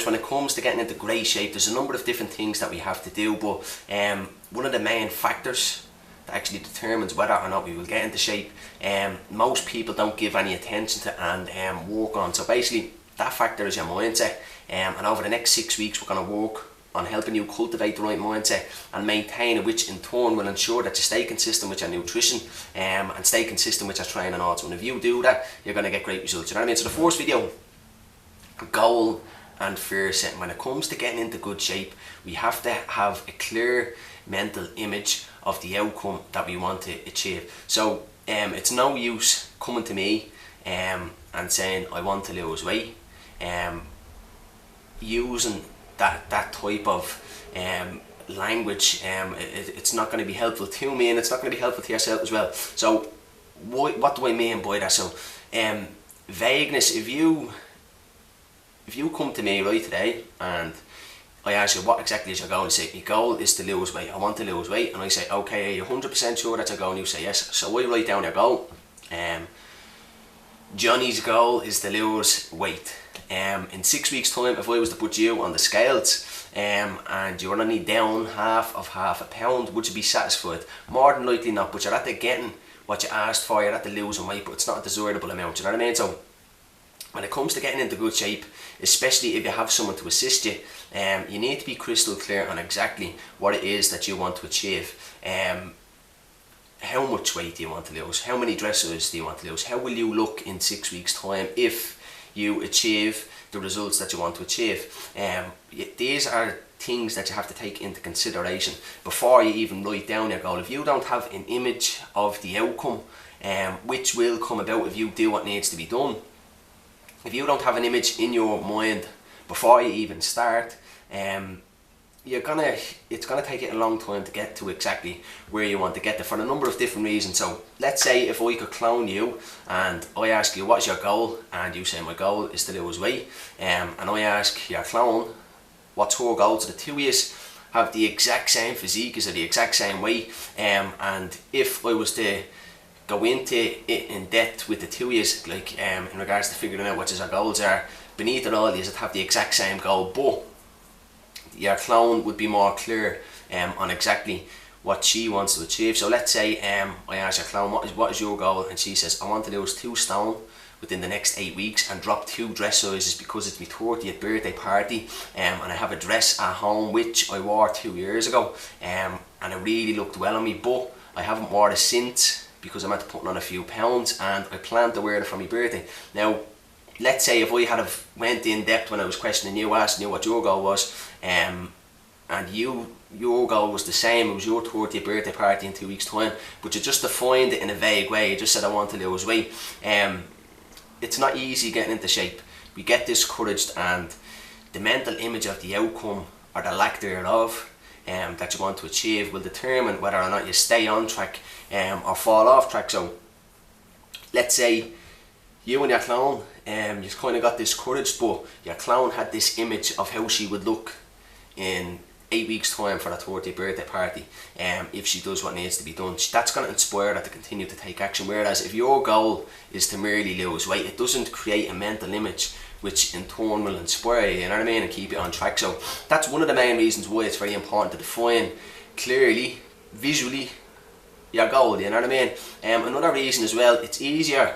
when it comes to getting into great shape, there's a number of different things that we have to do, but one of the main factors that actually determines whether or not we will get into shape, most people don't give any attention to and work on. So basically, that factor is your mindset, and over the next 6 weeks we're going to work on helping you cultivate the right mindset and maintain it, which in turn will ensure that you stay consistent with your nutrition and stay consistent with your training also. And if you do that, you're going to get great results. You know what I mean? So the first video, goal and fear setting. When it comes to getting into good shape, we have to have a clear mental image of the outcome that we want to achieve. So it's no use coming to me and saying I want to lose weight, using that type of language. It's not going to be helpful to me, and it's not going to be helpful to yourself as well. So what do I mean by that? So vagueness. If you come to me right today and I ask you what exactly is your goal, and you say your goal is to lose weight, I want to lose weight, and I say okay, are you 100% sure that's your goal? And you say yes. So I write down your goal. Johnny's goal is to lose weight. In 6 weeks time, if I was to put you on the scales and you're only down half a pound, would you be satisfied? More than likely not, but you're at the getting what you asked for, you're at the losing weight, but it's not a desirable amount, you know what I mean? So when it comes to getting into good shape, especially if you have someone to assist you, you need to be crystal clear on exactly what it is that you want to achieve. How much weight do you want to lose? How many dress sizes do you want to lose? How will you look in 6 weeks time if you achieve the results that you want to achieve? These are things that you have to take into consideration before you even write down your goal. If you don't have an image of the outcome, which will come about if you do what needs to be done, if you don't have an image in your mind before you even start, it's gonna take you a long time to get to exactly where you want to get there for a number of different reasons. So let's say if I could clone you and I ask you what's your goal, and you say my goal is to lose weight, and I ask your clone what's her goal, so the two of you have the exact same physique, is the exact same weight, and if I was to go into it in depth with the two of you, like in regards to figuring out what our goals are, beneath it all, you have the exact same goal, but your clone would be more clear on exactly what she wants to achieve. So let's say I ask your clone what is your goal, and she says I want to lose 2 stone within the next 8 weeks and drop 2 dress sizes because it's my 30th birthday party, and I have a dress at home which I wore 2 years ago, and it really looked well on me, but I haven't worn it since because I'm at putting on a few pounds, and I plan to wear it for my birthday. Now let's say if I had have went in depth when I was questioning you, asking you what your goal was, and your goal was the same, it was your 30th birthday party in 2 weeks time, but you just defined it in a vague way, you just said I want to lose weight, it's not easy getting into shape. We get discouraged, and the mental image of the outcome or the lack thereof that you want to achieve will determine whether or not you stay on track or fall off track. So let's say you and your clone, you kind of got discouraged, but your clone had this image of how she would look in 8 weeks time for that 30th birthday party, if she does what needs to be done. That's going to inspire her to continue to take action. Whereas if your goal is to merely lose weight, it doesn't create a mental image which in turn will inspire you, you know what I mean, and keep you on track. So that's one of the main reasons why it's very important to define clearly, visually, your goal, you know what I mean. Another reason as well, it's easier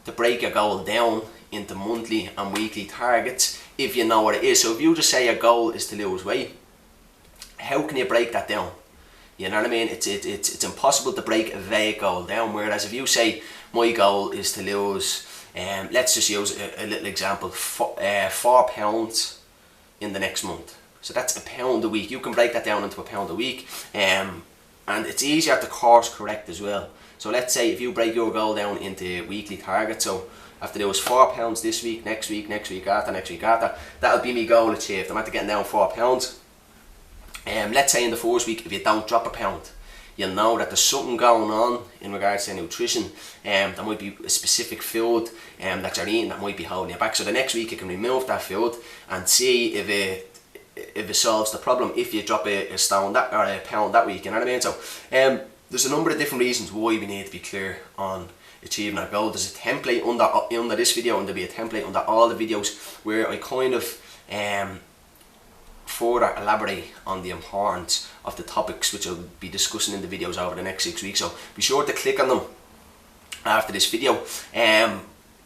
to break your goal down into monthly and weekly targets if you know what it is. So if you just say your goal is to lose weight, how can you break that down? You know what I mean? It's impossible to break a vague goal down. Whereas if you say my goal is to lose, let's just use a little example, 4 pounds in the next month. So that's £1 a week. You can break that down into £1 a week, and it's easier to course correct as well. So let's say if you break your goal down into weekly targets, so after there was 4 pounds this week, next week after, that'll be my goal achieved. I'm after getting down 4 pounds. Let's say in the first week, if you don't drop £1, you'll know that there's something going on in regards to nutrition. There might be a specific food that you're eating that might be holding you back. So the next week you can remove that food and see if it solves the problem, if you drop a stone that, or £1 that week, you know what I mean? So there's a number of different reasons why we need to be clear on achieving our goal. There's a template under this video, and there'll be a template under all the videos where I kind of further elaborate on the importance of the topics which I'll be discussing in the videos over the next 6 weeks. So be sure to click on them after this video.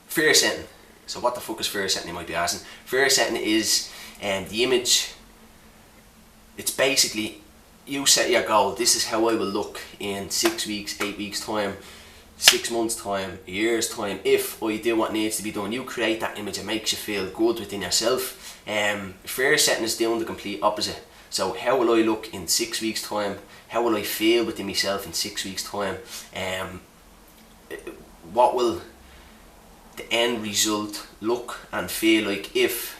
Fear setting. So what the fuck is fear setting, you might be asking? Fear setting is the image. It's basically, you set your goal. This is how I will look in 6 weeks, 8 weeks time, 6 months time, a year's time, if I do what needs to be done. You create that image, it makes you feel good within yourself. Fear setting is doing the complete opposite. So how will I look in 6 weeks time? How will I feel within myself in 6 weeks time? What will the end result look and feel like if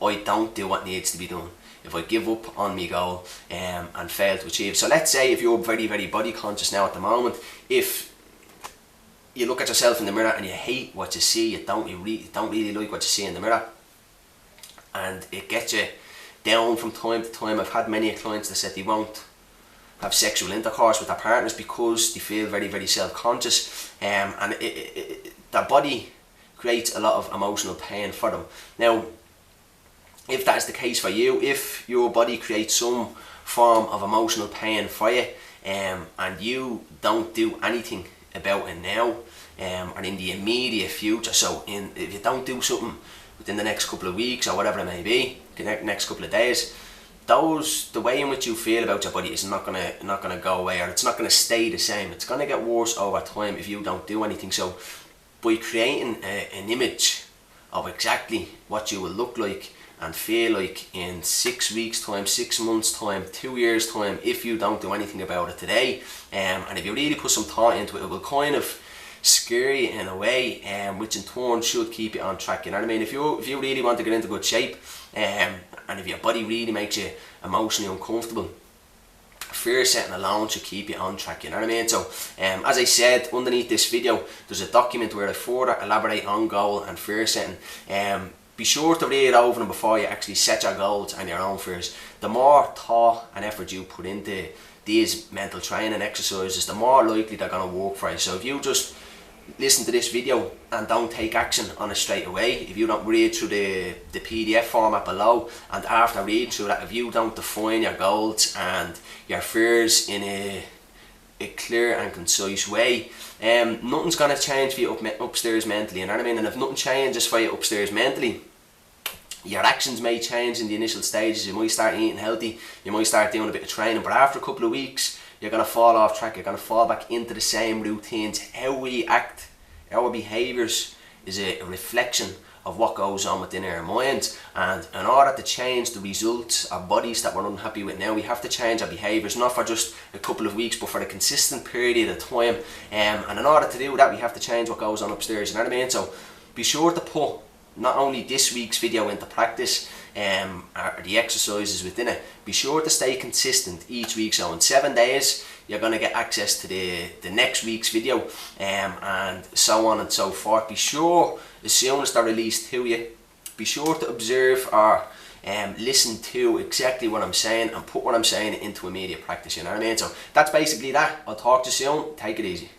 I don't do what needs to be done, if I give up on my goal and fail to achieve? So let's say if you're very, very body conscious now at the moment, if you look at yourself in the mirror and you hate what you see, you don't really like what you see in the mirror, and it gets you down from time to time. I've had many clients that said they won't have sexual intercourse with their partners because they feel very, very self-conscious, and their body creates a lot of emotional pain for them. Now, if that is the case for you, if your body creates some form of emotional pain for you, and you don't do anything about it now, or in the immediate future, so if you don't do something within the next couple of weeks or whatever it may be, the next couple of days, the way in which you feel about your body is not gonna go away, or it's not gonna stay the same. It's gonna get worse over time if you don't do anything. So by creating an image of exactly what you will look like and feel like in 6 weeks time, 6 months time, 2 years time, if you don't do anything about it today, and if you really put some thought into it, it will kind of scare you in a way, which in turn should keep you on track. You know what I mean? If you really want to get into good shape, and if your body really makes you emotionally uncomfortable, fear setting alone should keep you on track. You know what I mean? So as I said, underneath this video there's a document where I further elaborate on goal and fear setting. Be sure to read over them before you actually set your goals and your own fears. The more thought and effort you put into these mental training exercises, the more likely they're going to work for you. So if you just listen to this video and don't take action on it straight away, if you don't read through the PDF format below, and after reading through that, if you don't define your goals and your fears in a clear and concise way, nothing's going to change for you upstairs mentally. You know what I mean? And if nothing changes for you upstairs mentally, your actions may change in the initial stages. You might start eating healthy, you might start doing a bit of training, but after a couple of weeks you're going to fall off track, you're going to fall back into the same routines. How we act, our behaviours, is a reflection of what goes on within our minds, and in order to change the results of bodies that we're unhappy with now, we have to change our behaviours, not for just a couple of weeks but for a consistent period of time, and in order to do that we have to change what goes on upstairs. You know what I mean? So be sure to put not only this week's video into practice, or the exercises within it, be sure to stay consistent each week. So in 7 days you're going to get access to the next week's video, and so on and so forth. Be sure, as soon as they're released to you, be sure to observe or listen to exactly what I'm saying and put what I'm saying into immediate practice. You know what I mean? So that's basically that. I'll talk to you soon. Take it easy.